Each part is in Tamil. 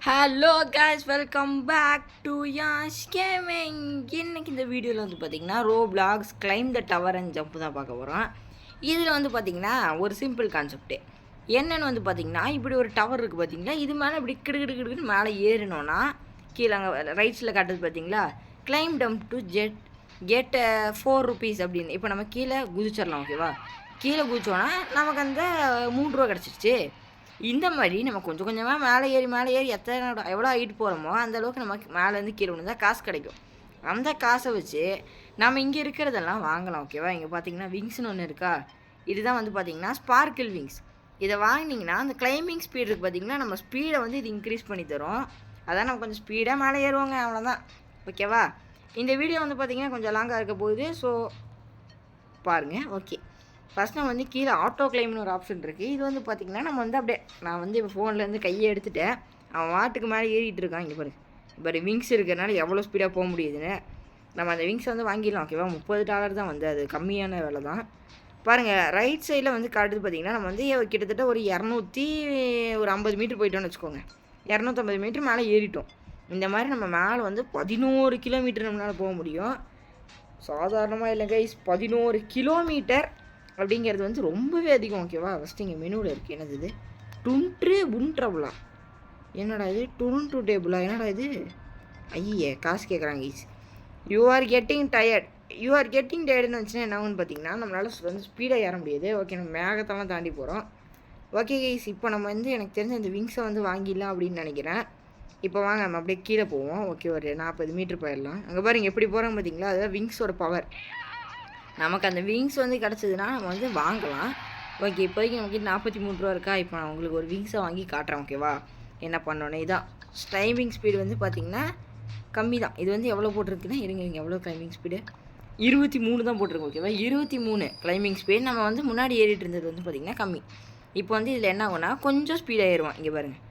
Hello guys, welcome back to Yash gaming. இன்னைக்கு இந்த வீடியோவில் வந்து பார்த்தீங்கன்னா Roblox claim the tower and jump தான் பார்க்க போகிறோம். இதில் வந்து பார்த்தீங்கன்னா ஒரு சிம்பிள் கான்செப்ட்டு என்னென்னு வந்து பார்த்தீங்கன்னா, இப்படி ஒரு டவர் இருக்குது பார்த்தீங்களா, இது மேலே இப்படி கிடுக்கிடுன்னு மேலே ஏறினோன்னா கீழே அங்கே ரைட்ஸில் காட்டுது பார்த்தீங்களா, claim dump to get 4 rupees அப்படின்னு. இப்போ நம்ம கீழே குதிச்சிடலாம், ஓகேவா? கீழே குதிச்சோன்னா நமக்கு அந்த 3 ரூபா கிடச்சிருச்சு. இந்த மாதிரி நம்ம கொஞ்சம் கொஞ்சமாக மேலே ஏறி எவ்வளோ ஹைட் போகிறோமோ அந்தளவுக்கு நமக்கு மேலேருந்து கீழே விழுந்தால் காசு கிடைக்கும். அந்த காசை வச்சு நம்ம இங்கே இருக்கிறதெல்லாம் வாங்கலாம், ஓகேவா? இங்கே பார்த்தீங்கன்னா விங்ஸ்னு ஒன்று இருக்கா, இதுதான் வந்து பார்த்திங்கன்னா ஸ்பார்க்கிள் விங்ஸ். இதை வாங்கினீங்கன்னா அந்த கிளைம்பிங் ஸ்பீடு இருக்குது பார்த்திங்கன்னா, நம்ம ஸ்பீடை வந்து இது இன்க்ரீஸ் பண்ணி தரும். அதான் நம்ம கொஞ்சம் ஸ்பீடாக மேலே ஏறுவாங்க, அவ்வளோதான், ஓகேவா? இந்த வீடியோ வந்து பார்த்திங்கன்னா கொஞ்சம் லாங்காக இருக்க போகுது, ஸோ பாருங்கள். ஓகே, ஃபஸ்ட் நம்ம வந்து கீழே ஆட்டோ கிளைம்னு ஒரு ஆப்ஷன் இருக்குது. இது வந்து பார்த்திங்கன்னா நம்ம வந்து அப்படியே நான் வந்து இப்போ ஃபோன்லேருந்து கையை எடுத்துகிட்டேன், அவன் வாட்டுக்கு மேலே ஏறிட்டு இருக்கான். இங்கே பாரு, இப்போ விங்ஸ் இருக்கிறனால எவ்வளோ ஸ்பீடாக போக முடியுதுன்னு. நம்ம அந்த விங்ஸை வந்து வாங்கிடலாம், ஓகேவா? $30 தான் வந்து, அது கம்மியான விலை தான். பாருங்கள், ரைட் சைடில் வந்து காட்டுது பார்த்திங்கன்னா, நம்ம வந்து கிட்டத்தட்ட ஒரு 250 மீட்டர் போயிட்டோம்னு வச்சுக்கோங்க. 250 மீட்டர் மேலே ஏறிட்டோம். இந்த மாதிரி நம்ம மேலே வந்து 11 கிலோமீட்டர் நம்மளால் போக முடியும். சாதாரணமாக இல்லை கைஸ், 11 கிலோமீட்டர் அப்படிங்கிறது வந்து ரொம்பவே அதிகம், ஓகேவா? ஃபஸ்ட்டு இங்கே மெனுவில் இருக்குது, என்னது இது, புன்ட்ரபுளா, என்னடா இது, டு டேபிளா, என்னடா இது, ஐயே காசு கேட்குறாங்க கைஸ். யூ ஆர் கெட்டிங் டயர்டுன்னு வச்சுன்னா என்ன ஆகுன்னு பார்த்தீங்கன்னா, நம்மளால் வந்து ஸ்பீடாக ஏற முடியாது. ஓகே, நம்ம மேகத்தெல்லாம் தாண்டி போகிறோம். ஓகே கைஸ், இப்போ நம்ம வந்து எனக்கு தெரிஞ்ச இந்த விங்ஸை வந்து வாங்கிடலாம் அப்படின்னு நினைக்கிறேன். இப்போ வாங்க நம்ம அப்படியே கீழே போவோம். ஓகே, ஒரு 40 மீட்டர் போயிடலாம். அங்கே பாருங்க எப்படி போகிறோம் பார்த்தீங்களா, அதுதான் விங்ஸோட பவர். நமக்கு அந்த விங்ஸ் வந்து கிடச்சதுன்னா நம்ம வந்து வாங்கலாம். ஓகே, இப்போதைக்கு நமக்கு 43 ரூபா இருக்கா. இப்போ நான் உங்களுக்கு ஒரு விங்ஸை வாங்கி காட்டுறேன், ஓகேவா? என்ன பண்ணோன்னே இதான் கிளைம்பிங் ஸ்பீடு வந்து பார்த்திங்கன்னா கம்மி தான். இது வந்து எவ்வளோ போட்டிருக்குன்னா, இருங்க எவ்வளோ கிளைம்பிங் ஸ்பீடு, 23 தான் போட்டிருக்கு, ஓகேவா? 23 கிளைம்பிங் ஸ்பீடு. நம்ம வந்து முன்னாடி ஏறிட்டு இருந்தது வந்து பார்த்திங்கன்னா கம்மி. இப்போ வந்து இதில் என்ன ஆகும்னா கொஞ்சம் ஸ்பீடாக ஏறுவான். இங்கே பாருங்கள்,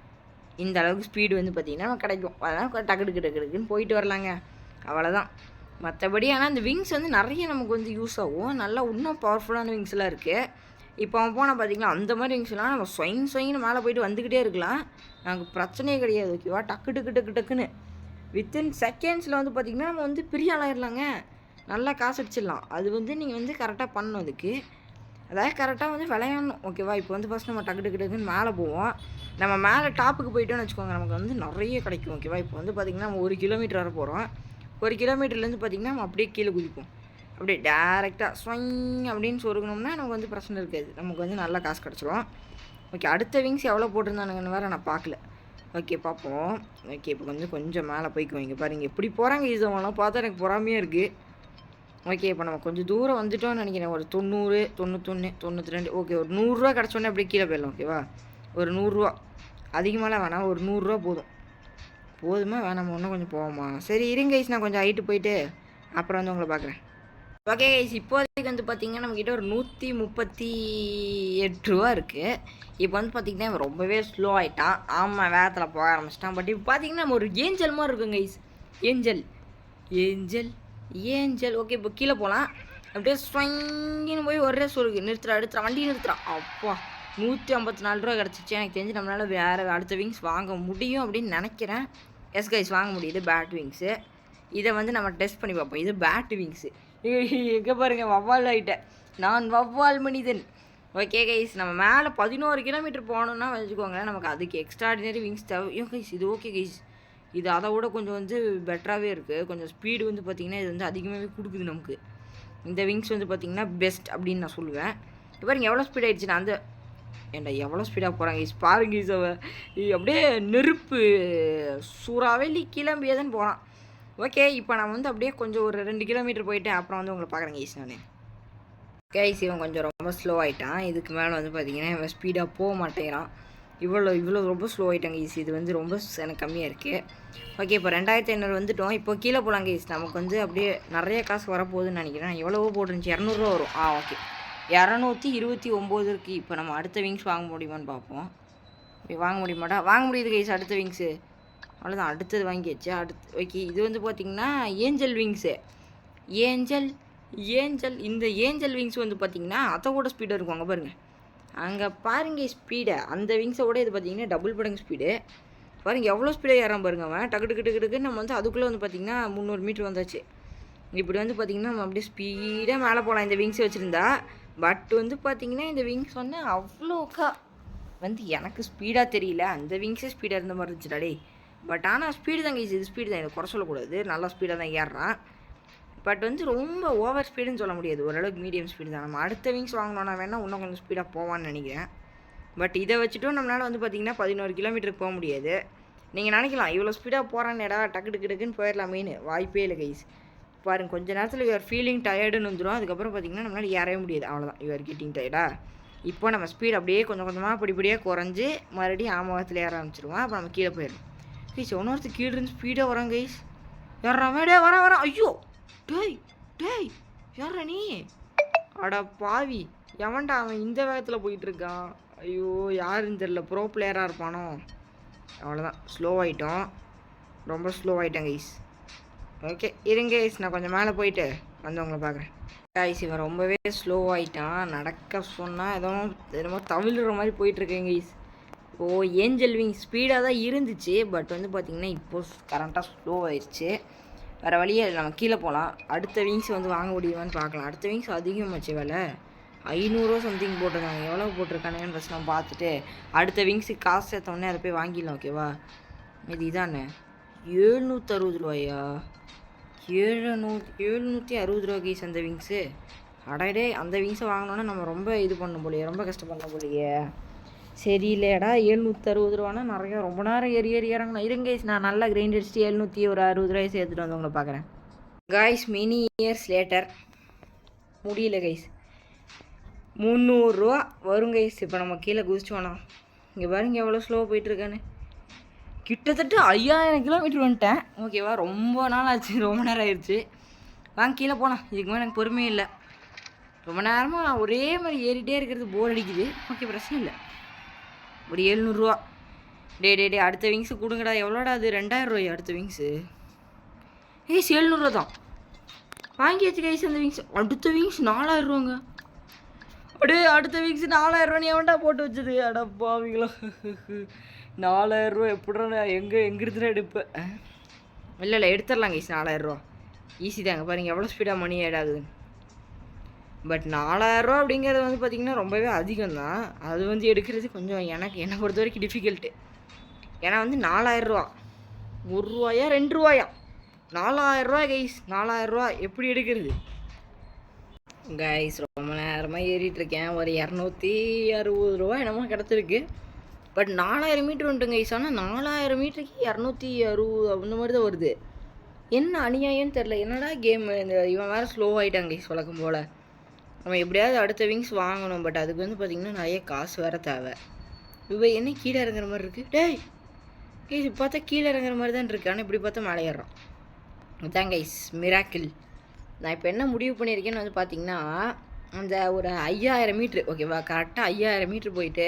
இந்த அளவுக்கு ஸ்பீடு வந்து பார்த்திங்கன்னா நமக்கு கிடைக்கும். அதனால் டக்குன்னு போயிட்டு வரலாங்க, அவ்வளோதான். மற்றபடி ஆனால் இந்த விங்ஸ் வந்து நிறைய நமக்கு வந்து யூஸ் ஆகும். நல்லா இன்னும் பவர்ஃபுல்லான விங்ஸ்லாம் இருக்குது. இப்போ அவன் போனால் பார்த்திங்கன்னா அந்த மாதிரி விங்ஸ்லாம் நம்ம சொயின்னு மேலே போயிட்டு வந்துக்கிட்டே இருக்கலாம், நமக்கு பிரச்சனையே கிடையாது, ஓகேவா? டக்குன்னு வித்தின் செகண்ட்ஸில் வந்து பார்த்திங்கன்னா நம்ம வந்து பெரிய ஆளாயிடலாங்க, நல்லா காசு அடிச்சிடலாம். அது வந்து நீங்கள் வந்து கரெக்டாக பண்ணணும், அதுக்கு அதாவது கரெக்டாக வந்து விளையாடணும், ஓகேவா? இப்போ வந்து ஃபஸ்ட் நம்ம டக்குன்னு மேலே போவோம். நம்ம மேலே டாப்புக்கு போயிட்டோன்னு வச்சுக்கோங்க, நமக்கு வந்து நிறைய கிடைக்கும், ஓகேவா? இப்போ வந்து பார்த்திங்கன்னா நம்ம 1 கிலோமீட்டர் வர போகிறோம். 1 கிலோமீட்டர்லேருந்து பார்த்திங்கன்னா நம்ம அப்படியே கீழே குதிப்போம். அப்படியே டேரெக்டாக ஸ்வைங் அப்படின்னு சொருகணும்னா நமக்கு வந்து பிரச்சனை இருக்காது, நமக்கு வந்து நல்லா காசு கிடச்சிரும். ஓகே, அடுத்த விங்ஸ் எவ்வளோ போட்டிருந்தானுங்கன்னு வேறு நான் பார்க்கல. ஓகே, பார்ப்போம். ஓகே, இப்போ வந்து கொஞ்சம் மேலே போய்க்குவோம். இங்கே பாருங்கள் எப்படி போகிறாங்க, இதெல்லாம் பார்த்தா எனக்கு பொறாமையாக இருக்குது. ஓகே, இப்போ நம்ம கொஞ்சம் தூரம் வந்துட்டோம்னு நினைக்கிறேன். ஒரு 90, 91, 92. ஓகே, ஒரு 100 ரூபா கிடச்சோன்னே அப்படியே கீழே போயிடலாம், ஓகேவா? ஒரு 100 ரூபா, அதிகமாகலாம் வேணாம், ஒரு 100 ரூபா போதுமா வேணாமா, இன்னும் கொஞ்சம் போவோமா? சரி இருங்க கைஸ், நான் கொஞ்சம் ஹைட்டு போயிட்டு அப்புறம் வந்து உங்களை பார்க்குறேன். ஓகே கைஸ், இப்போதைக்கு வந்து பார்த்திங்கன்னா நம்மக்கிட்ட ஒரு 138 ரூபா இருக்குது. இப்போ வந்து பார்த்திங்கன்னா ரொம்பவே ஸ்லோ ஆகிட்டான். ஆமாம், வேகத்தில் போக ஆரம்பிச்சிட்டான். பட் இப்போ பார்த்திங்கன்னா நம்ம ஒரு ஏஞ்சல் மாதிரி இருக்கும் கைஸ். ஏஞ்சல். ஓகே, இப்போ கீழே போகலாம். அப்படியே ஸ்வைங்கின்னு போய் ஒரே சொருக்கு நிறுத்துறா, வண்டி நிறுத்துறான். அப்பா, 154 ரூபா கிடச்சிச்சு. எனக்கு தெரிஞ்சு நம்மளால் வேறு அடுத்த விங்ஸ் வாங்க முடியும் அப்படின்னு நினைக்கிறேன். எஸ் கைஸ், வாங்க முடியுது பேட் விங்ஸு. இதை வந்து நம்ம டெஸ்ட் பண்ணி பார்ப்போம். இது பேட் விங்ஸு. எங்கே பாருங்கள், வவ்வால் ஆகிட்டேன், நான் வவ்வால் மனிதன். ஓகே கைஸ், நம்ம மேலே 11 கிலோமீட்டர் போகணுன்னா வச்சுக்கோங்களேன், நமக்கு அதுக்கு எக்ஸ்ட்ராடினரி விங்ஸ் தேவை. கைஸ் இது ஓகே கைஸ், இது அதை விட கொஞ்சம் வந்து பெட்டராகவே இருக்குது. கொஞ்சம் ஸ்பீடு வந்து பார்த்திங்கன்னா இது வந்து அதிகமாகவே கொடுக்குது நமக்கு. இந்த விங்ஸ் வந்து பார்த்திங்கன்னா பெஸ்ட் அப்படின்னு நான் சொல்லுவேன். இப்போ பாருங்க எவ்வளோ ஸ்பீட் ஆகிடுச்சு. நான் ஏன்டா எவ்வளோ ஸ்பீடாக போகிறாங்க ஈஸ் பாருங்க ஈஸ், அப்படியே நெருப்பு சூறாவளி கிளம்பியதுன்னு போகிறான். ஓகே, இப்போ நான் வந்து அப்படியே கொஞ்சம் ஒரு 2 கிலோமீட்டர் போயிட்டேன், அப்புறம் வந்து உங்களை பார்க்குறேங்க ஈஸ். நான் கைஸ், இவன் கொஞ்சம் ரொம்ப ஸ்லோ ஆகிட்டான். இதுக்கு மேலே வந்து பார்த்திங்கன்னா இவன் ஸ்பீடாக போக மாட்டேங்கிறான். இவ்வளோ ரொம்ப ஸ்லோ ஆகிட்டாங்க ஈஸ். இது வந்து ரொம்ப எனக்கு கம்மியாக இருக்குது. ஓகே, இப்போ 2500 வந்துட்டோம். இப்போ கீழே போகலாங்க ஈஸ். நமக்கு வந்து அப்படியே நிறைய காசு வரப்போகுதுன்னு நினைக்கிறேன். எவ்வளவோ போட்டுருந்துச்சு, 200 ரூபா வரும். ஓகே, 229 இருக்குது. இப்போ நம்ம அடுத்த விங்ஸ் வாங்க முடியுமான்னு பார்ப்போம். வாங்க முடியுது கைஸ் அடுத்த விங்ஸு. அவ்வளோதான், அடுத்தது வாங்கியாச்சு. ஓகே, இது வந்து பார்த்திங்கன்னா ஏஞ்சல் விங்ஸு. இந்த ஏஞ்சல் விங்ஸ் வந்து பார்த்திங்கன்னா அதை கூட ஸ்பீடாக இருக்கும். அங்கே பாருங்கள் ஸ்பீடை, அந்த விங்ஸை விட இது பார்த்திங்கன்னா டபுள் மடங்கு ஸ்பீடு. பாருங்கள் எவ்வளோ ஸ்பீடாக ஏறாம பாருங்க அவன். டக்கு டக்கு டக்கு டக்குன்னு நம்ம வந்து அதுக்குள்ளே வந்து பார்த்திங்கன்னா 300 மீட்ரு வந்தாச்சு. இப்படி வந்து பார்த்திங்கன்னா நம்ம அப்படியே ஸ்பீடாக மேலே போகலாம் இந்த விங்ஸ் வச்சுருந்தா. பட் வந்து பார்த்திங்கன்னா இந்த விங்ஸ் வந்து அவ்வளோக்கா வந்து எனக்கு ஸ்பீடாக தெரியல. அந்த விங்ஸே ஸ்பீடாக இருந்த மாதிரி இருந்துச்சுடா டே. பட் ஆனால் ஸ்பீடு தான் கைஸ், இது ஸ்பீடு தான், இதை குறை சொல்லக்கூடாது. நல்லா ஸ்பீடாக தான் ஏறுறான். பட் வந்து ரொம்ப ஓவர் ஸ்பீடுன்னு சொல்ல முடியாது, ஓரளவுக்கு மீடியம் ஸ்பீடு தான். நம்ம அடுத்த விங்ஸ் வாங்கினோன்னா வேணால் இன்னும் கொஞ்சம் ஸ்பீடாக போவான்னு நினைக்கிறேன். பட் இதை வச்சுட்டும் நம்மளால் வந்து பார்த்திங்கன்னா 11 கிலோமீட்டருக்கு போக முடியாது. நீங்கள் நினைக்கலாம் இவ்வளோ ஸ்பீடாக போகிறான்னேடா டக்கு டக்கு டக்குன்னு போயிடலாமேன்னு. வாய்ப்பே இல்லை கைஸ். பாருங்கள் கொஞ்ச நேரத்தில் யுவர் ஃபீலிங் டயர்டுன்னு வந்துடும். அதுக்கப்புறம் பார்த்திங்கன்னா நம்மளால் ஏறவே முடியாது. அவ்வளோதான், யுவர் கெட்டிங் டயர்டா. இப்போ நம்ம ஸ்பீட் அப்படியே கொஞ்சம் கொஞ்சமாக படிப்படியாக குறைஞ்சி மறுபடியும் ஆமகத்தில் ஏற ஆரம்பிச்சிடுவோம். அப்போ நம்ம கீழே போயிடும். கைஸ் ஒன்னொருத்து கீழே இருந்து ஸ்பீடாக வரோம் கைஸ். ஏறான் டே வரான். ஐயோ டேய் டேய் யாரா நீ? அட பாவி, எவன்டா அவன் இந்த வேகத்தில் போயிட்டுருக்கான்? ஐயோ யாருன்னு தெரில, ப்ரோ பிளேயராக இருப்பானோ? அவ்வளோதான், ஸ்லோ ஆகிட்டோம், ரொம்ப ஸ்லோ ஆகிட்டேன் கைஸ். ஓகே இருங்க கைஸ், நான் கொஞ்சம் மேலே போயிட்டு வந்து உங்களை பார்க்குறேன். கைஸ் இவன் ரொம்பவே ஸ்லோ ஆகிட்டான். நடக்க சொன்னால் என்னமோ தவிழ்கிற மாதிரி போயிட்டுருக்கேன் கைஸ். ஓ ஏஞ்சல் விங் ஸ்பீடாக தான் இருந்துச்சு. பட் வந்து பார்த்திங்கன்னா இப்போது கரண்ட்டாக ஸ்லோ ஆயிடுச்சு. வேறு வழியே நம்ம கீழே போகலாம். அடுத்த விங்ஸ் வந்து வாங்க முடியுமான்னு பார்க்கலாம். அடுத்த விங்ஸ் அதிகமாச்சு விலை, 500 சம்திங் போட்டிருக்காங்க. எவ்வளோ போட்டிருக்கானுங்கன்னு ஃபஸ்ட் நம்ம பார்த்துட்டு அடுத்த விங்ஸுக்கு காசு சேர்த்தோடனே அதை போய் வாங்கிடலாம். ஓகேவா? இது இதானே 760 ரூபாயா? 760 ரூபா கைஸ் அந்த விங்ஸு. அடடே, அந்த விங்ஸை வாங்கினோன்னா நம்ம ரொம்ப இது பண்ண போலையே, ரொம்ப கஷ்டப்பட போலையே. சரியில்லையடா, 760 ரூபானா நிறையா, ரொம்ப நேரம் ஏறி இறங்கணும். இருங்க கைஸ், நான் நல்லா கிரைண்ட் அடிச்சுட்டு 760 ரூபாய் சேர்த்துட்டு வந்து உங்களை பார்க்குறேன். காய்ஸ் மெனி இயர்ஸ் லேட்டர் முடியல கைஸ், 300 ரூபா வரும் கைஸ். இப்போ நம்ம கீழே குதிச்சு வேணாம். இங்கே பாருங்க எவ்வளோ ஸ்லோவாக போயிட்டுருக்கானு. கிட்டத்தட்ட 5000 கிலோமீட்டர் வந்துட்டேன். ஓகேவா? ரொம்ப நாள் ஆச்சு, ரொம்ப நேரம் ஆயிடுச்சு. வாங்க கீழே போகலாம். இதுக்கு மேலே எனக்கு பொறுமையே இல்லை. ரொம்ப நேரமாக ஒரே மாதிரி ஏறிட்டே இருக்கிறது போர் அடிக்குது. ஓகே பிரச்சனை இல்லை. ஒரு 700 ரூபா. டே அடுத்த விங்ஸு கொடுங்கடா. எவ்வளோடா அது? 2000 ரூபாய் அடுத்த விங்ஸு. ஏய் 700 ரூபா தான் வாங்கியாச்சு கைஸ் அந்த விங்ஸ். அடுத்த விங்ஸ் 4000 ரூபாங்க. அப்படியே அடுத்த விங்ஸ் 4000 ரூபா. நீ எவன்டா போட்டு வச்சது? அடப்பாவீங்களா, 4000 ரூபா எப்படிடா? எங்கிருந்துடா எடுப்பேன்? இல்லை எடுத்துடலாம் கைஸ். 4000 ரூபா ஈஸி தாங்க. பாருங்கள் எவ்வளோ ஸ்பீடாக மணி ஆடாகுது. பட் 4000 ரூபா அப்படிங்கிறது வந்து பார்த்திங்கன்னா ரொம்பவே அதிகம் தான். அது வந்து எடுக்கிறது கொஞ்சம் என்னை பொறுத்த வரைக்கும் டிஃபிகல்ட்டு. ஏன்னா வந்து 4000 ரூபா, 1 ரூபாயா 2 ரூபாயா? 4000 ரூபா கைஸ், 4000 ரூபா எப்படி எடுக்கிறது? கைஸ் ரொம்ப நேரமாக ஏறிட்டுருக்கேன். ஒரு 260 ரூபா என்னமோ கிடச்சிருக்கு. பட் 4000 மீட்ரு வந்துட்டு கைஸ். ஆனால் 4000 மீட்டருக்கு 260 அந்த மாதிரி தான் வருது. என்ன அநியாயம்னு தெரில. என்னடா கேமு இந்த இவன் வேறு ஸ்லோ ஆகிட்டாங்க கைஸ் வழக்கம் போல். நம்ம எப்படியாவது அடுத்த விங்ஸ் வாங்கணும். பட் அதுக்கு வந்து பார்த்திங்கன்னா நிறைய காசு வேறு தேவை. இப்போ என்ன கீழே இறங்குற மாதிரி இருக்குது? டேய் கைஸ் பார்த்தா கீழே இறங்குற மாதிரி தான் இருக்குது. ஆனால் இப்படி பார்த்தா மேலே ஏறுறோம். அதுதான் கைஸ் மிராக்கிள். நான் இப்போ என்ன முடிவு பண்ணியிருக்கேன்னு வந்து பார்த்திங்கன்னா, அந்த ஒரு 5000 மீட்ரு ஓகேவா, கரெக்டாக 5000 மீட்ரு போயிட்டு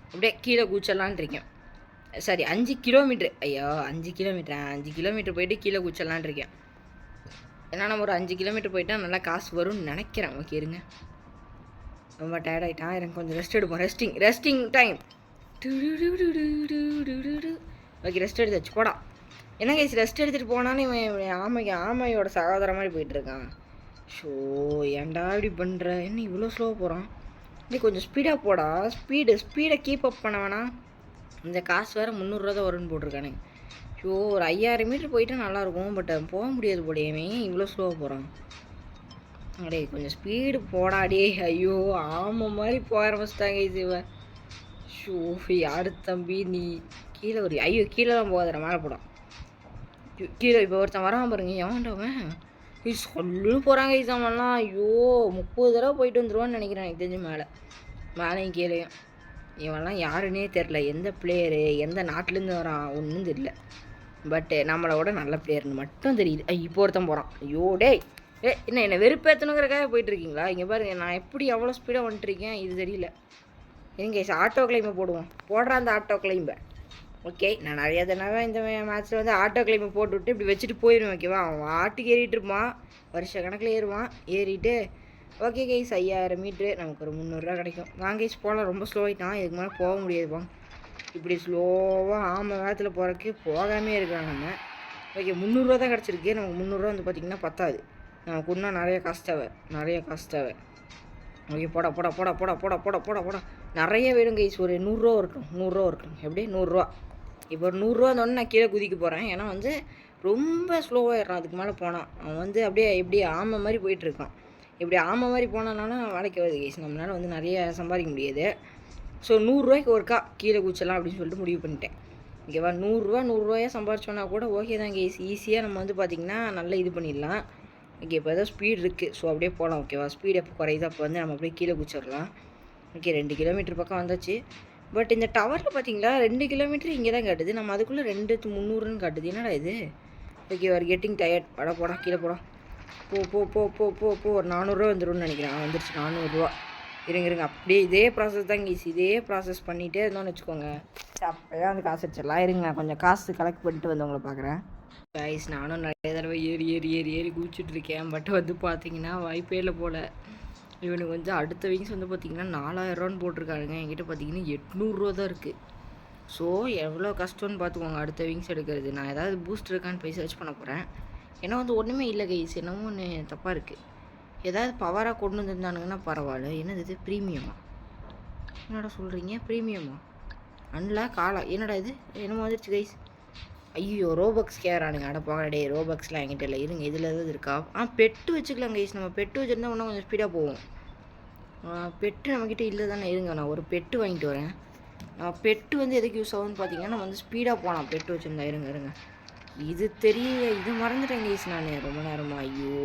அப்படியே கீழே குதிச்சிடலான் இருக்கேன். Sorry 5 kilometre. ஐயோ 5 கிலோமீட்ரு போயிட்டு கீழே குதிச்சிடலான் இருக்கேன். ஏன்னா நம்ம ஒரு 5 கிலோமீட்டர் போயிட்டால் நல்லா காசு வரும்னு நினைக்கிறேன். ஓகே இருங்க, ரொம்ப டயர்ட் ஆகிட்டான். எனக்கு கொஞ்சம் ரெஸ்ட் எடுப்போம். Resting time. ஓகே ரெஸ்ட் எடுத்தாச்சு போடா. என்ன கைஸ் ரெஸ்ட் எடுத்துகிட்டு போனாலும் இவன் ஆமையோட சகோதர மாதிரி போயிட்டுருக்கான். ஷோ ஏன்டா இப்படி பண்ணுற? என்ன இவ்வளோ ஸ்லோவாக போகிறான்? நீ கொஞ்சம் ஸ்பீடாக போடா. ஸ்பீடை கீப் அப் பண்ண வேணாம். இந்த காசு வேறு 300 ரூபா தான் வரும்னு போட்டிருக்கானே. ஷோ ஒரு 5000 மீட்டர் போயிட்டால் நல்லாயிருக்கும். பட் போக முடியாது போடையவே, இவ்வளோ ஸ்லோவாக போகிறான். அடே கொஞ்சம் ஸ்பீடு போடாடே. ஐயோ ஆமாம் மாதிரி போக ஆரம்பிச்சிட்டாங்க இது. ஷோ யார் தம்பி நீ? கீழே ஒரு ஐயோ கீழே தான் போகாத, மேலே போடான். கீழே இப்போ ஒருத்தன் வரான் பாருங்க. எவன்டவன் சொல்லு போகிறாங்க இசாமெல்லாம். ஐயோ 30 தடவை போயிட்டு வந்துடுவான்னு நினைக்கிறேன் எனக்கு தெரிஞ்சு. மேலேயும் கீழேயும் இவன்லாம் யாருன்னே தெரில. எந்த பிளேயரு, எந்த நாட்டிலேருந்து வரான் ஒன்றும் தெரியல. பட்டு நம்மளோட நல்ல பிளேயர்னு மட்டும் தெரியுது. இப்போ ஒருத்தன் போகிறான். ஐயோ டேய் என்ன வெறுப்பேற்றணுங்கிறக்காக போயிட்டுருக்கீங்களா? இங்கே பாருங்கள் நான் எப்படி எவ்வளோ ஸ்பீடாக வந்துட்டுருக்கேன் இது தெரியல. எங்க ஆட்டோ கிளைம்பை போடுறான் அந்த ஆட்டோ கிளைம்பை. ஓகே நான் நிறையா தடவை இந்த மேட்ச்சில் வந்து ஆட்டோ கிளைம்பை போட்டுவிட்டு இப்படி வச்சுட்டு போயிடுவேன். ஓகேவா? அவன் ஆட்டுக்கு ஏறிட்டு இருப்பான், வருஷ கணக்கில் ஏறுவான். ஏறிட்டு ஓகே கைஸ் 5000 மீட்ரு நமக்கு ஒரு 300 ரூபா கிடைக்கும். வாங்க கைஸ் போகலாம். ரொம்ப ஸ்லோ ஆகிட்டான், இதுக்கு மேலே போக முடியாது. வாங்க இப்படி ஸ்லோவாக வேகத்தில் போகிறக்கு போகாமே இருக்கிறாங்க நம்ம. ஓகே 300 தான் கிடச்சிருக்கு. நமக்கு 300 வந்து பார்த்திங்கன்னா பத்தாது. நமக்கு இன்னும் நிறைய காசு தேவை. ஓகே போட நிறைய வேணும் கைஸ். ஒரு 100 இருக்கணும். எப்படி 100 இப்போ ஒரு 100 வந்தோடனே நான் கீழே குதிக்க போகிறேன். ஏன்னா வந்து ரொம்ப ஸ்லோவாகிடுறான். அதுக்கு மேலே போனான் அவன் வந்து அப்படியே இப்படி ஆமை மாதிரி போயிட்டுருக்கான். இப்படி ஆமை மாதிரி போனாலும் வேலைக்கு வருது கைஸ். நம்மளால் வந்து நிறைய சம்பாதிக்க முடியாது. ஸோ 100 ஒருக்கா கீழே குதிச்சலாம் அப்படின்னு சொல்லிட்டு முடிவு பண்ணிட்டேன். ஓகேவா 100 சம்பாதிச்சோன்னா கூட ஓகே தான் கைஸ். ஈஸியாக நம்ம வந்து பார்த்திங்கன்னா நல்லா இது பண்ணிடலாம். ஓகே இப்போ ஏதோ ஸ்பீட் இருக்குது. ஸோ அப்படியே போகலாம். ஓகேவா ஸ்பீட் எப்போ குறையுது அப்போ வந்து நம்ம அப்படியே கீழே குதிச்சிடலாம். ஓகே 2 கிலோமீட்டர் பக்கம் வந்தாச்சு. பட் இந்த டவரில் பார்த்தீங்களா 2 கிலோமீட்டர் இங்கே தான் காட்டுது. நம்ம அதுக்குள்ளே 2300ன்னு காட்டுது. என்னடா இது? Okay are getting tired. போடா கீழே போடா. போ ஒரு 400 வந்துடும்னு நினைக்கிறேன். வந்துருச்சு 400. இருங்க அப்படியே இதே ப்ராசஸ் தான் ஈஸி. இதே ப்ராசஸ் பண்ணிகிட்டே இருந்தோம்னு வச்சுக்கோங்க. அப்போயே வந்து காசு அடிச்சிடலாம். இருங்க நான் கொஞ்சம் காசு கலெக்ட் பண்ணிட்டு வந்து உங்களை பார்க்குறேன். கைஸ் நானும் நிறைய தடவை ஏறி குதிச்சுட்ருக்கேன். பட் வந்து பார்த்தீங்கன்னா வாய்ப்பே இல்லை போல். இவனுக்கு வந்து அடுத்த விங்ஸ் வந்து பார்த்திங்கன்னா 4000 போட்டிருக்கானுங்க. என்கிட்ட பார்த்தீங்கன்னா 800 தான் இருக்குது. ஸோ எவ்வளோ கஷ்டம்னு பார்த்துக்கோங்க அடுத்த விங்ஸ் எடுக்கிறது. நான் ஏதாவது பூஸ்ட் இருக்கான்னு போய் சர்ச் பண்ண போகிறேன். ஏன்னா வந்து ஒன்றுமே இல்லை கைஸ். என்னமோ ஒன்று தப்பாக இருக்குது. ஏதாவது பவராக கொண்டு வந்துருந்தானுங்கன்னா பரவாயில்ல. என்னது இது ப்ரீமியமா? என்னடா சொல்கிறீங்க ப்ரீமியமா? அன்லாக் காலா என்னடா இது? என்னமோ வந்துருச்சு கைஸ். ஐயோ ரோபக்ஸ் கேரானுங்க. போங்க டே ரோபக்ஸ்லாம் என்கிட்ட இல்லை. இருங்க இதில் ஏதாவது இருக்கா? பெட்டு வச்சுக்கலாம் கைஸ். நம்ம பெட்டு வச்சுருந்தா இன்னும் கொஞ்சம் ஸ்பீடாக போவோம். பெட்டு நம்மக்கிட்ட இல்லை தானே. இருங்க நான் ஒரு பெட்டு வாங்கிட்டு வரேன். பெட்டு வந்து எதுக்கு யூஸ் ஆகுதுன்னு பார்த்தீங்கன்னா நம்ம வந்து ஸ்பீடாக போகலாம் பெட்டு வச்சுருந்தா. இருங்க இது மறந்துட்டேன் கைஸ் நான் ரொம்ப நேரமாக. ஐயோ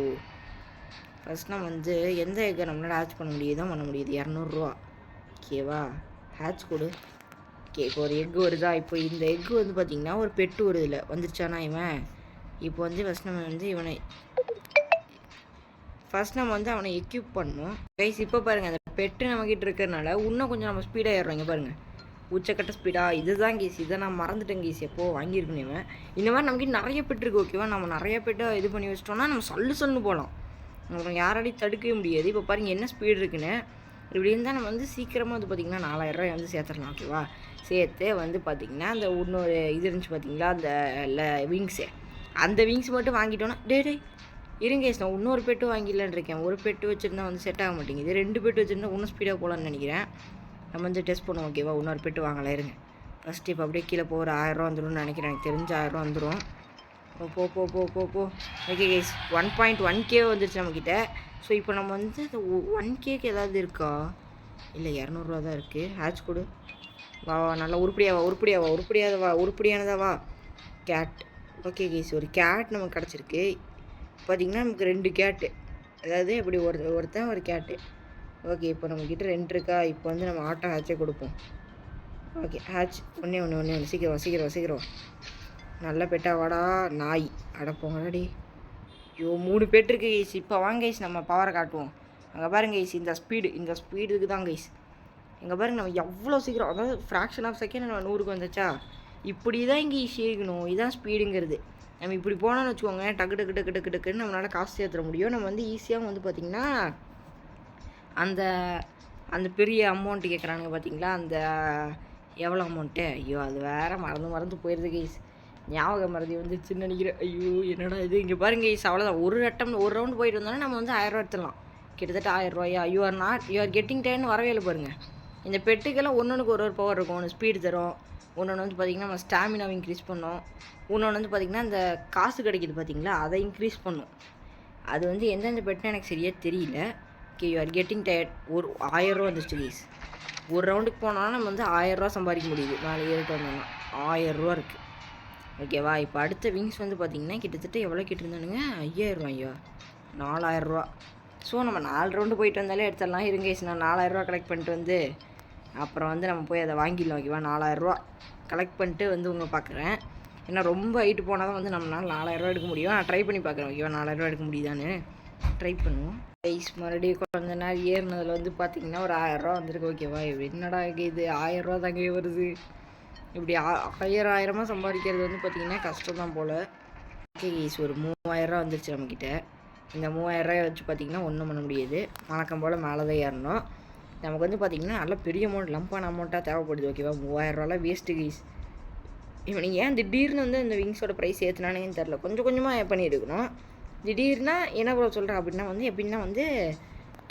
ஃபஸ்ட் நம்ம வந்து எந்த எக்கை நம்மளால் ஹேட்ச் பண்ண முடியுது தான் பண்ண முடியுது. 200 ஓகேவா ஹேட்ச் கொடு. ஓகே இப்போ ஒரு எக்கு வருதா? இப்போ இந்த எக்கு வந்து பார்த்திங்கன்னா ஒரு பெட்டு வருதில்ல வந்துருச்சானா இவன். இப்போ வந்து ஃபஸ்ட் நம்ம வந்து அவனை எக்யூப் பண்ணணும் கைஸ். இப்போ பாருங்கள் அந்த பெட்டு நம்மக்கிட்ட இருக்கிறனால இன்னும் கொஞ்சம் நம்ம ஸ்பீடாக ஏறுறோம். இங்கே பாருங்கள் உச்சக்கட்ட ஸ்பீடாக இதுதான் கேஸ். இதை நான் மறந்துட்டேன் கேஸ். எப்போது வாங்கியிருக்கணும் இவன். இந்த மாதிரி நம்மக்கிட்ட நிறைய பெட்டு இருக்குது. ஓகேவா நம்ம நிறைய பெட்டை இது பண்ணி வச்சிட்டோம்னா நம்ம சல்லுன்னு போகலாம். நம்ம யாராலையும் தடுக்கவே முடியாது. இப்போ பாருங்கள் என்ன ஸ்பீடு இருக்குன்னு. இப்படி இருந்தால் நம்ம வந்து சீக்கிரமாக வந்து பார்த்திங்கன்னா 4000 வந்து சேர்த்துடலாம். ஓகேவா சேர்த்து வந்து பார்த்திங்கன்னா அந்த இன்னொரு இது இருந்துச்சு பார்த்திங்களா அந்த விங்ஸு. அந்த விங்ஸ் மட்டும் வாங்கிட்டோன்னா டே இருங்க நான் இன்னொரு பெட்டு வாங்கிடலான்னு இருக்கேன். ஒரு பெட்டு வச்சுருந்தா வந்து செட் ஆக மாட்டேங்குது. 2 பெட்டு வச்சுருந்தா இன்னும் ஸ்பீடாக போகலான்னு நினைக்கிறேன். நம்ம வந்து டெஸ்ட் பண்ணுவோம். ஓகேவா இன்னொரு பெட்டு வாங்கலாம். இருங்க ஃபஸ்ட்டு இப்போ அப்படியே கீழே போகிற 1000 வந்துடும்னு நினைக்கிறேன். எனக்கு தெரிஞ்ச 1000 வந்துடும். போ ஓகே கைஸ் 1.1K வந்துருச்சு நம்மக்கிட்ட. ஸோ இப்போ நம்ம வந்து அந்த 1Kக்கு ஏதாவது இருக்கா? இல்லை 200 தான் இருக்குது. ஹேட்ச் கொடு. வா நல்லா உருப்படியானதா வா கேட். ஓகே கைஸ் ஒரு கேட் நமக்கு கிடச்சிருக்கு. பார்த்திங்கன்னா நமக்கு 2 கேட்டு. அதாவது இப்படி ஒருத்தன் ஒரு கேட்டு. ஓகே இப்போ நம்மக்கிட்ட 2 இருக்கா? இப்போ வந்து நம்ம ஆட்டோ ஹேட்சே கொடுப்போம். ஓகே ஹேட்ச் ஒன்று சீக்கிரம் நல்ல பெட்டா வாடா நாய். போங்கடாடி. ஐயோ 3 பெட் இருக்குது கைஸ். இப்போ வாங்க கைஸ் நம்ம பவரை காட்டுவோம். அங்கே பாருங்க கைஸ் இந்த ஸ்பீடுக்கு தான் கைஸ். இங்கே பாருங்க நம்ம எவ்வளோ சீக்கிரம் அதாவது ஃப்ராக்ஷன் ஆஃப் செகண்ட் நம்ம 100க்கு வந்துச்சா. இப்படி தான் இங்கே ஈஸியாக இருக்கணும். இதுதான் ஸ்பீடுங்கிறது. நம்ம இப்படி போனோன்னு வச்சுக்கோங்க டக்குன்னு நம்மளால் காசு சேர்த்துற முடியும். நம்ம வந்து ஈஸியாக வந்து பார்த்திங்கன்னா அந்த பெரிய அமௌண்ட்டு கேட்குறானுங்க பார்த்தீங்களா அந்த எவ்வளோ அமௌண்ட்டு? ஐயோ அது வேறு மறந்து போயிடுது கைஸ். ஞாபகம் மறதி வந்துருச்சுன்னு நினைக்கிறேன். ஐயோ என்னடா இது? இங்கே பாருங்க கைஸ் அவ்வளோதான். ஒரு ரவுண்டு போயிட்டு வந்தோன்னா நம்ம வந்து 1000 எடுத்துடலாம். கிட்டத்தட்ட 1000 ரூபாயா? யூ ஆர் கெட்டிங் டேன்னு வரவே இல்லை பாருங்கள். இந்த பெட்டுக்கெல்லாம் ஒன்றுக்கு ஒரு பவர் இருக்கும். ஒன்று ஸ்பீடு தரும். ஒன்று வந்து பார்த்திங்கன்னா நம்ம ஸ்டாமினாவை இன்க்ரீஸ் பண்ணோம். இன்னொன்று வந்து பார்த்திங்கன்னா அந்த காசு கிடைக்கிது பார்த்திங்களா அதை இன்க்ரீஸ் பண்ணும். அது வந்து எந்தெந்த பெட்டுன்னு எனக்கு சரியாக தெரியல. Okay you are getting tired. ஒரு 1000 வந்துருச்சு கைஸ். ஒரு ரவுண்டுக்கு போனோன்னா நம்ம வந்து 1000 சம்பாதிக்க முடியுது. 4 ஏறிட்டு வந்தோம்னா 1000 இருக்குது. ஓகேவா இப்போ அடுத்த விங்ஸ் வந்து பார்த்திங்கன்னா கிட்டத்தட்ட எவ்வளோ கேட்டிருந்தானுங்க? 5000 4000. ஸோ நம்ம 4 ரவுண்டு போயிட்டு வந்தாலே எடுத்துடலாம். இருங்க நான் 4000 கலெக்ட் பண்ணிட்டு வந்து அப்புறம் வந்து நம்ம போய் அதை வாங்கிடலாம். ஓகேவா 4000 கலெக்ட் பண்ணிட்டு வந்து உங்களை பார்க்குறேன். ஏன்னா ரொம்ப ஹைட்டு போனால் தான் வந்து நம்மளால் 4000 எடுக்க முடியும். நான் ட்ரை பண்ணி பார்க்குறேன். ஓகேவா 4000 எடுக்க முடியுதான்னு ட்ரை பண்ணுவோம். ப்ரைஸ் மறுபடியும் கொஞ்ச நேரம் ஏறினதில் வந்து பார்த்திங்கன்னா ஒரு 1000 வந்திருக்கு. ஓகேவா என்னடா இது 1000 தாங்க வருது. இப்படி 1000 சம்பாதிக்கிறது வந்து பார்த்திங்கன்னா கஷ்டம் தான் போல். ஓகே கைஸ் ஒரு 3000 வந்துருச்சு நம்மக்கிட்ட. இந்த 3000 வச்சு பார்த்திங்கன்னா ஒன்றும் பண்ண முடியாது. வழக்கம் போல் மேலே தான் ஏறணும். நமக்கு வந்து பார்த்திங்கன்னா நல்ல பெரிய அமௌண்ட் லம்பான அமௌண்ட்டாக தேவைப்படுது ஓகேவா. 3000 வேஸ்ட்டு கைஸ். இப்போ நீங்கள் ஏன் திடீர்னு வந்து இந்த விங்ஸோட ப்ரைஸ் ஏற்றுனானேன்னு தெரில. கொஞ்சம் கொஞ்சமாக பண்ணியிருக்கணும். திடீர்னா என்ன ப்ரோ சொல்கிறேன் அப்படின்னா வந்து எப்படின்னா வந்து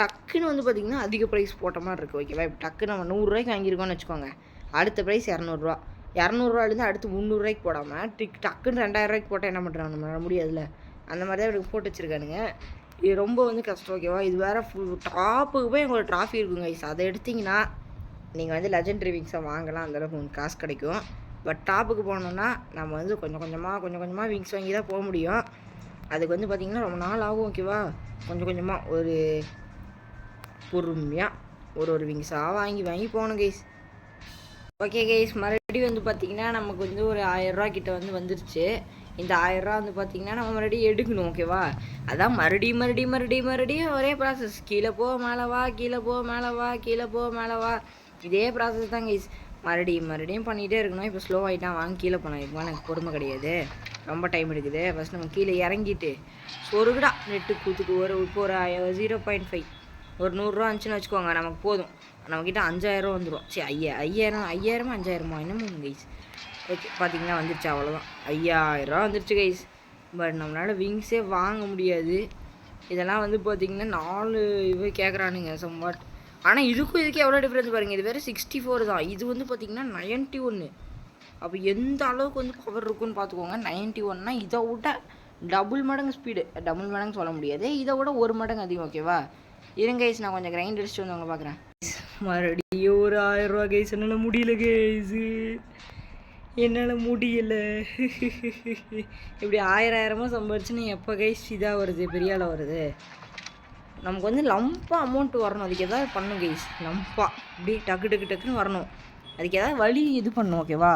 டக்குன்னு வந்து பார்த்திங்கன்னா அதிக ப்ரைஸ் போட்ட மாதிரி இருக்குது ஓகேவா. இப்போ டக்குன்னு நம்ம 100 வாங்கியிருக்கோன்னு வச்சுக்கோங்க. அடுத்த ப்ரைஸ் 200 200 அடுத்து 300 போடாமல் டக்குன்னு 2000 போட்டால் என்ன பண்ணுறாங்க, நம்மளால முடியாதுல்ல. அந்த மாதிரி தான் இவருக்கு போட்டு வச்சுருக்கானுங்க. இது ரொம்ப வந்து கஷ்டம் ஓகேவா. இது வேறு டாப்புக்கு போய் எங்களோட ட்ராஃபி இருக்குங்க கைஸ். அதை எடுத்திங்கன்னா நீங்கள் வந்து லெஜெண்டரி விங்ஸை வாங்கலாம், அந்தளவுக்கு உங்களுக்கு காசு கிடைக்கும். பட் டாப்புக்கு போனோன்னா நம்ம வந்து கொஞ்சம் கொஞ்சமாக விங்ஸ் வாங்கி தான் போக முடியும். அதுக்கு வந்து பார்த்திங்கன்னா ரொம்ப நாள் ஆகும் ஓகேவா. கொஞ்சம் கொஞ்சமாக ஒரு பொறுமையாக ஒரு விங்ஸாக வாங்கி போகணும் கைஸ். ஓகே கைஸ், மறுபடியும் வந்து பார்த்திங்கன்னா நமக்கு வந்து ஒரு 1000 கிட்ட வந்துருச்சு. இந்த 1000 வந்து பார்த்திங்கன்னா நம்ம மறுபடியும் எடுக்கணும் ஓகேவா. அதான் மறுபடியும் ஒரே ப்ராசஸ். கீழே போ மேலே வா, கீழே போ மேலே வா, கீழே போ மேலே வா. இதே ப்ராசஸ் தான் கைஸ். மறுபடியும் பண்ணிகிட்டே இருக்கணும். இப்போ ஸ்லோ ஆகிட்டான், வாங்க கீழே போனோம். இதுக்கு எனக்கு பொறுமை கிடையாது, ரொம்ப டைம் எடுக்குது. ஃபஸ்ட் நம்ம கீழே இறங்கிட்டு சொருகுடா நெட்டு கூத்துக்கு இப்போ ஒரு 0.5 ஒரு 100 இருந்துச்சுன்னு வச்சுக்கோங்க, நமக்கு போதும். நம்மக்கிட்ட 5000 வந்துடும். சரி 5000 என்னமோ கைஸ். ஓகே பார்த்தீங்கன்னா வந்துருச்சு, அவ்வளோதான் 5000 வந்துருச்சு கைஸ். பட் நம்மளால் விங்ஸே வாங்க முடியாது. இதெல்லாம் வந்து பார்த்திங்கன்னா 4 இவ கேட்குறானுங்க சம்வாட். ஆனால் இதுக்கே எவ்வளோ டிஃப்ரென்ஸ் பாருங்கள். இது வேறு 64 தான். இது வந்து பார்த்திங்கன்னா 91. அப்போ எந்த அளவுக்கு வந்து பவர் இருக்குன்னு பார்த்துக்கோங்க. 91னா இதை விட டபுள் மடங்கு ஸ்பீடு. டபுள் மடங்கு சொல்ல முடியாது, இதை விட 1 மடங்கு அதிகம் ஓகேவா. இருங்க கைஸ், நான் கொஞ்சம் கிரைண்ட் அடிச்சுட்டு வந்து அவங்க பார்க்குறேன். மறுபடியும் ஒரு 1000 கைஸ். என்னால் முடியல கைஸு, என்னால் முடியலை. இப்படி 1000 சம்பாரிச்சுன்னு எப்போ கைஸ் இதாக வருது, பெரிய ஆளாக வருது. நமக்கு வந்து லம்பாக அமௌண்ட் வரணும். அதுக்கு எதாவது பண்ணணும் கைஸ். லம்பாக இப்படி டக்குன்னு வரணும். அதுக்கு எதாவது வழி இது பண்ணணும் ஓகேவா.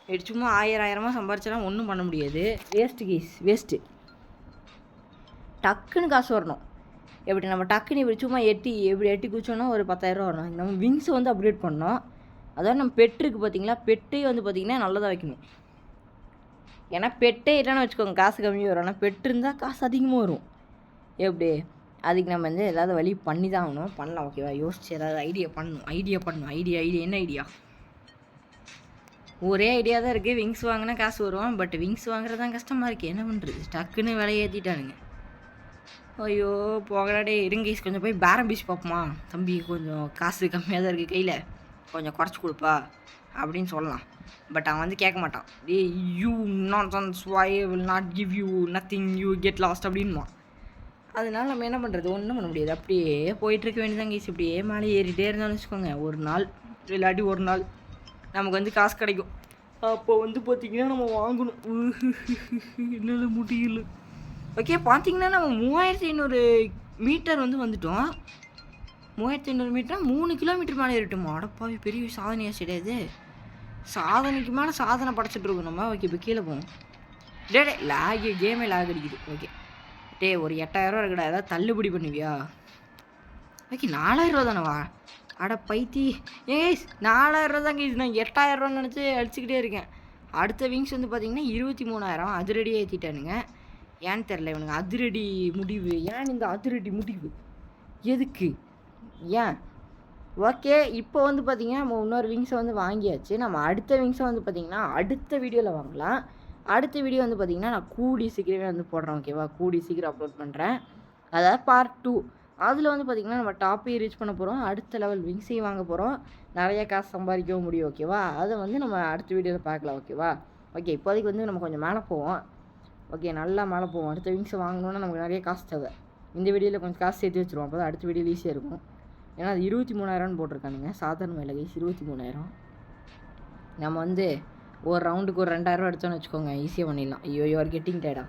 இப்படி சும்மா 1000 சம்பாரிச்செல்லாம் ஒன்றும் பண்ண முடியாது. Waste guys, waste. டக்குன்னு காசு வரணும். எப்படி நம்ம டக்குன்னு இப்படி சும்மா எட்டி குச்சோன்னா ஒரு 10,000 வரணும். நம்ம விங்ஸை வந்து அப்டேட் பண்ணோம். அதாவது நம்ம பெட்டுருக்கு பார்த்தீங்களா, பெட்டையும் வந்து பார்த்திங்கன்னா நல்லதாக வைக்கணும். ஏன்னா பெட்டே இல்லைன்னு வச்சுக்கோங்க காசு கம்மியாக வரும். ஆனால் பெட்டு இருந்தால் காசு அதிகமாக வரும். எப்படி அதுக்கு நம்ம வந்து ஏதாவது வழி பண்ணி தான் ஆகணும். பண்ணலாம் ஓகேவா. யோசிச்சு ஏதாவது ஐடியா பண்ணணும். ஐடியா என்ன ஐடியா? ஒரே ஐடியா தான் இருக்குது. விங்ஸ் வாங்கினா காசு வரும். பட் விங்ஸ் வாங்குறது தான் கஷ்டமாக இருக்குது. என்ன பண்ணுறது, டக்குன்னு விலையை ஏற்றிட்டானுங்க. ஐயோ போகலாடே. இருங்க கைஸ், கொஞ்சம் போய் பேரம் பீச் பார்ப்போமா. தம்பி கொஞ்சம் காசு கம்மியாக தான் இருக்குது கையில், கொஞ்சம் குறைச்சி கொடுப்பா அப்படின்னு சொல்லலாம். பட் அவன் வந்து கேட்க மாட்டான். You nonsense, I will not give you nothing, you get lost அப்படின்வான். அதனால நம்ம என்ன பண்ணுறது, ஒன்றும் பண்ண முடியாது. அப்படியே போயிட்டுருக்க வேண்டியதான் கைஸ். இப்படியே மேலே ஏறிட்டே இருந்தாலும் வச்சுக்கோங்க, ஒரு நாள் இல்லாட்டி ஒரு நாள் நமக்கு வந்து காசு கிடைக்கும். அப்போ வந்து பார்த்திங்கன்னா நம்ம வாங்கணும். என்னால் முடியல. ஓகே பார்த்தீங்கன்னா நம்ம 3500 மீட்டர் வந்துட்டோம். 3500 மீட்டர் 3 கிலோமீட்டர் மேலே ஏறிட்டோம். அடப்பாவி, பெரிய சாதனையாக கிடையாது. சாதனைக்கு மேலே சாதனை படைச்சிட்ருக்கோம் நம்ம. ஓகே இப்போ கீழே போவோம். கேமே லாக் அடிக்குது. ஓகே ஒரு 8000 இருக்குடா, ஏதாவது தள்ளுபடி பண்ணுவியா? ஓகே 4000 தானேவா? அட பைத்தி. ஏய் 4000 தான் கேஸ். நான் 8000 நினச்சி அடிச்சுக்கிட்டே இருக்கேன். அடுத்த விங்ஸ் வந்து பார்த்திங்கன்னா 23,000 அதிரடியாக ஏற்றிட்டானுங்க. ஏன்னு தெரில இவனுங்க. அதிரடி முடிவு. ஏன் இந்த அதிரடி முடிவு எதுக்கு, ஏன்? ஓகே இப்போ வந்து பார்த்திங்கன்னா நம்ம இன்னொரு விங்ஸை வந்து வாங்கியாச்சு. நம்ம அடுத்த விங்ஸை வந்து பார்த்திங்கன்னா அடுத்த வீடியோவில் வாங்கலாம். அடுத்த வீடியோ வந்து பார்த்திங்கன்னா நான் கூடி சீக்கிரமே வந்து போடுறேன் ஓகேவா. கூடி சீக்கிரம் அப்லோட் பண்ணுறேன். அதாவது பார்ட் 2. அதில் வந்து பார்த்திங்கன்னா நம்ம டாப்பையும் ரீச் பண்ண போகிறோம். அடுத்த லெவல் விங்ஸையும் வாங்க போகிறோம். நிறைய காசு சம்பாதிக்கவும் முடியும் ஓகேவா. அதை வந்து நம்ம அடுத்த வீடியோவில் பார்க்கலாம் ஓகேவா. ஓகே இப்போதைக்கு வந்து நம்ம கொஞ்சம் மேலே போவோம். ஓகே நல்லா மேலே போவோம். அடுத்த விங்ஸை வாங்கணுன்னா நமக்கு நிறைய காசு தேவை. இந்த வீடியோவில் கொஞ்சம் காசு சேர்த்து வச்சுருவோம். அப்போ தான் அடுத்த வீடியோ ஈஸியாக இருக்கும். ஏன்னா அது 23,000 போட்டிருக்கானுங்க. சாதாரண வேலை கைஸ் 23,000. நம்ம வந்து ஒரு ரவுண்டுக்கு ஒரு 2000 எடுத்தோன்னு வச்சுக்கோங்க, ஈஸியாக பண்ணிடலாம். ஐயோ யூ ஆர் கெட்டிங் டயர்டா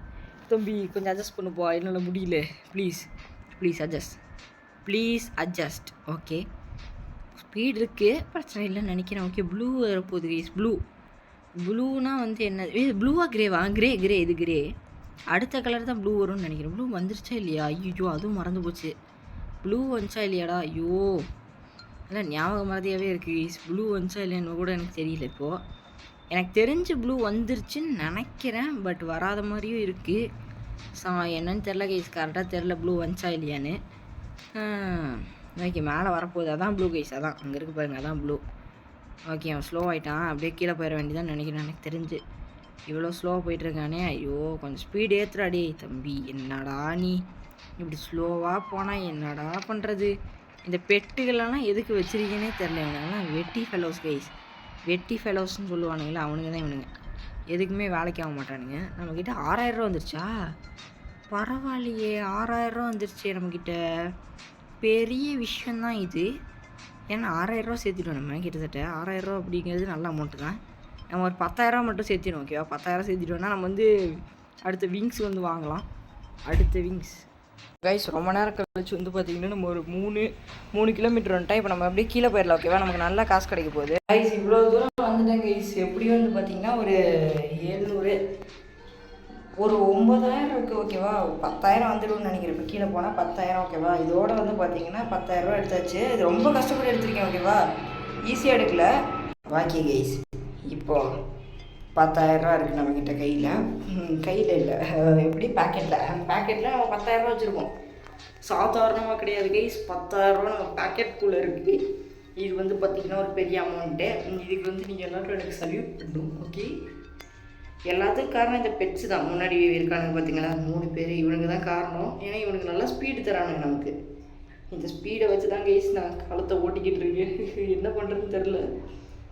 தம்பி, கொஞ்சம் அட்ஜஸ்ட் பண்ணுப்பா, என்னால் முடியல. Please adjust. ஓகே ஸ்பீட் இருக்குது, பிரச்சனை இல்லைன்னு நினைக்கிறேன். ஓகே ப்ளூ வரப்போகுது கைஸ். ப்ளூனா வந்து என்ன, ப்ளூவா கிரேவா? கிரே இது கிரே. அடுத்த கலர் தான் ப்ளூ வரும்னு நினைக்கிறேன். ப்ளூ வந்துருச்சா இல்லையா? ஐயோ அதுவும் மறந்து போச்சு. ப்ளூ வந்துச்சா இல்லையாடா? ஐயோ இல்லை ஞாபகம் மாதிரியாகவே இருக்குது கைஸ். ப்ளூ வந்துச்சா இல்லையான்னு கூட எனக்கு தெரியல. இப்போது எனக்கு தெரிஞ்சு ப்ளூ வந்துருச்சுன்னு நினைக்கிறேன். பட் வராத மாதிரியும் இருக்குது. என்னன்னு தெரில கைஸ், கரெக்டாக தெரில ப்ளூ வந்துச்சா இல்லையான்னு. ஓகே மேலே வரப்போகுது. அதான் ப்ளூ கைஸ், அதான் அங்கே இருக்கு பாருங்க, அதான் ப்ளூ. ஓகே அவன் ஸ்லோ ஆகிட்டான், அப்படியே கீழே போயிட வேண்டியதான் நினைக்கிறேன் எனக்கு தெரிஞ்சு. இவ்வளோ ஸ்லோவாக போயிட்டுருக்கானே, ஐயோ கொஞ்சம் ஸ்பீடு ஏற்றுறாடி தம்பி. என்னடா நீ இப்படி ஸ்லோவாக போனால் என்னடா பண்ணுறது? இந்த பெட்டுகளெல்லாம் எதுக்கு வச்சுருக்கீங்கன்னே தெரில. இவனுங்கெல்லாம் வெட்டி ஃபெலோஸ் கைஸ், வெட்டி ஃபெலோஸ்ன்னு சொல்லுவானுங்களே அவனுங்க தான் இவனுங்க. எதுக்குமே வேலைக்கு ஆக மாட்டானுங்க. நம்மக்கிட்ட 6000 ரூபா வந்துருச்சா? பரவாயில்லையே, 6000 ரூபா வந்துருச்சு நம்மக்கிட்ட. பெரிய விஷயந்தான் இது. ஏன்னா 6000 ரூபா சேர்த்துட்டோம் நம்ம. கிட்டத்தட்ட 6000 ரூபா அப்படிங்கிறது நல்ல அமௌண்ட்டு தான். நம்ம ஒரு 10,000 ரூபா மட்டும் சேர்த்திடும். ஓகேவா? 10,000 சேர்த்திட்டோம்னா நம்ம வந்து அடுத்த விங்ஸ் வந்து வாங்கலாம். அடுத்த விங்ஸ் கைஸ் ரொம்ப நேரம் கழிச்சு வந்து பார்த்திங்கன்னா நம்ம ஒரு 3 கிலோமீட்டர் வந்துட்டோம். இப்போ நம்ம அப்படியே கீழே போயிடலாம். ஓகேவா? நமக்கு நல்லா காசு கிடைக்க போகுது கைஸ். இவ்வளோ தூரம் வந்துட்டேன் கைஸ். எப்படியும் வந்து பார்த்திங்கன்னா ஒரு 700, ஒரு 9000 இருக்குது. ஓகேவா? 10,000 வந்துடும்னு நினைக்கிறேன். இப்போ கீழே போனால் 10,000. ஓகேவா? இதோட வந்து பார்த்திங்கன்னா 10,000 ரூபா எடுத்தாச்சு. இது ரொம்ப கஷ்டப்பட்டு எடுத்திருக்கேன். ஓகேவா? ஈஸியாக எடுக்கல. வாக்கி கைஸ் இப்போது 10,000 ரூபா இருக்குது நம்மக்கிட்ட கையில் இல்லை, எப்படி பேக்கெட்டில் நம்ம 10,000 ரூபா வச்சுருக்கோம். சாதாரணமாக கிடையாது கைஸ். 10,000 ரூபா நம்ம பேக்கெட்டுக்குள்ளே இருக்குது. இது வந்து பார்த்திங்கன்னா ஒரு பெரிய அமௌண்ட்டு. இதுக்கு வந்து நீங்கள் எல்லோரும் எனக்கு சல்யூட் பண்ணணும். ஓகே, எல்லாத்துக்கும் காரணம் இந்த பெட்ஸு தான். முன்னாடி இருக்கானுங்க பார்த்தீங்களா 3 பேர், இவனுக்கு தான் காரணம். ஏன்னா இவனுக்கு நல்லா ஸ்பீடு தரானுங்க நமக்கு. இந்த ஸ்பீடை வச்சு தான் கைஸ் நான் காலத்தை ஓட்டிக்கிட்டு இருக்கேன். என்ன பண்ணுறதுன்னு தெரில.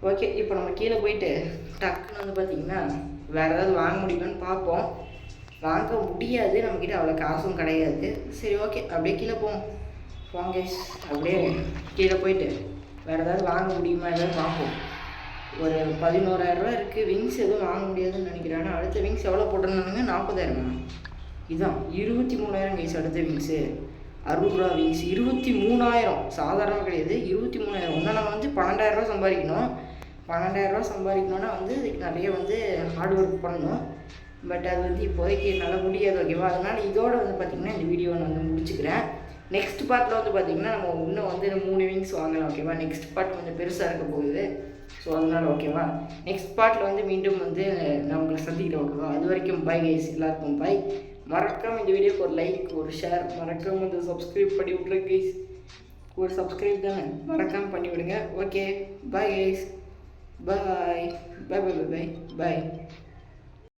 ஓகே, இப்போ நம்ம கீழே போயிட்டு டக்குன்னு வந்து பார்த்திங்கன்னா வேறு ஏதாவது வாங்க முடியுமான்னு பார்ப்போம். வாங்க முடியாது, நம்மக்கிட்ட அவ்வளோ காசும் கிடையாது. சரி ஓகே, அப்படியே கீழே போவோம். வாங்க கைஸ், அப்படியே கீழே போயிட்டு வேறு ஏதாவது வாங்க முடியுமா ஏதாவது பார்ப்போம். ஒரு 11,000 ரூபா இருக்குது. விங்ஸ் எதுவும் வாங்க முடியாதுன்னு நினைக்கிறேன். அடுத்த விங்ஸ் எவ்வளோ போட்டிருந்தானுங்க? 40,000. இதுதான் 23,000 கைஸ். அடுத்த விங்ஸு 60 ரூபா விங்ஸ் 23,000. சாதாரணமாக கிடையாது, 23,000. இன்னும் நம்ம வந்து 12,000 ரூபா சம்பாதிக்கணும். 12,000 ரூபா சம்பாதிக்கணுன்னா வந்து இதுக்கு நிறைய வந்து ஹார்ட் ஒர்க் பண்ணணும். பட் அது வந்து இப்போதைக்கு என்னால் முடியாது. ஓகேவா? அதனால் இதோட வந்து பார்த்திங்கன்னா இந்த வீடியோ நான் வந்து முடிச்சுக்கிறேன். நெக்ஸ்ட் பார்ட்டில் வந்து பார்த்திங்கன்னா நம்ம இன்னும் வந்து 3 விங்ஸ் வாங்கலாம். ஓகேவா? நெக்ஸ்ட் பார்ட் கொஞ்சம் பெருசாக இருக்க போகுது. ஸோ அதனால் ஓகேவா, நெக்ஸ்ட் பார்ட்டில் வந்து மீண்டும் வந்து நான் உங்களை சந்திக்கிறேன். ஓகேவா? அது வரைக்கும் பை கைஸ், எல்லாருக்கும் பை. மறக்காமல் இந்த வீடியோக்கு ஒரு லைக், ஒரு ஷேர், மறக்காமல் வந்து சப்ஸ்கிரைப் பண்ணி விட்ருங்க கைஸ். ஒரு சப்ஸ்கிரைப் தானே, மறக்காமல் பண்ணி விடுங்க. ஓகே, பை கைஸ், பாய் பாய் பாய் பாய் பாய்.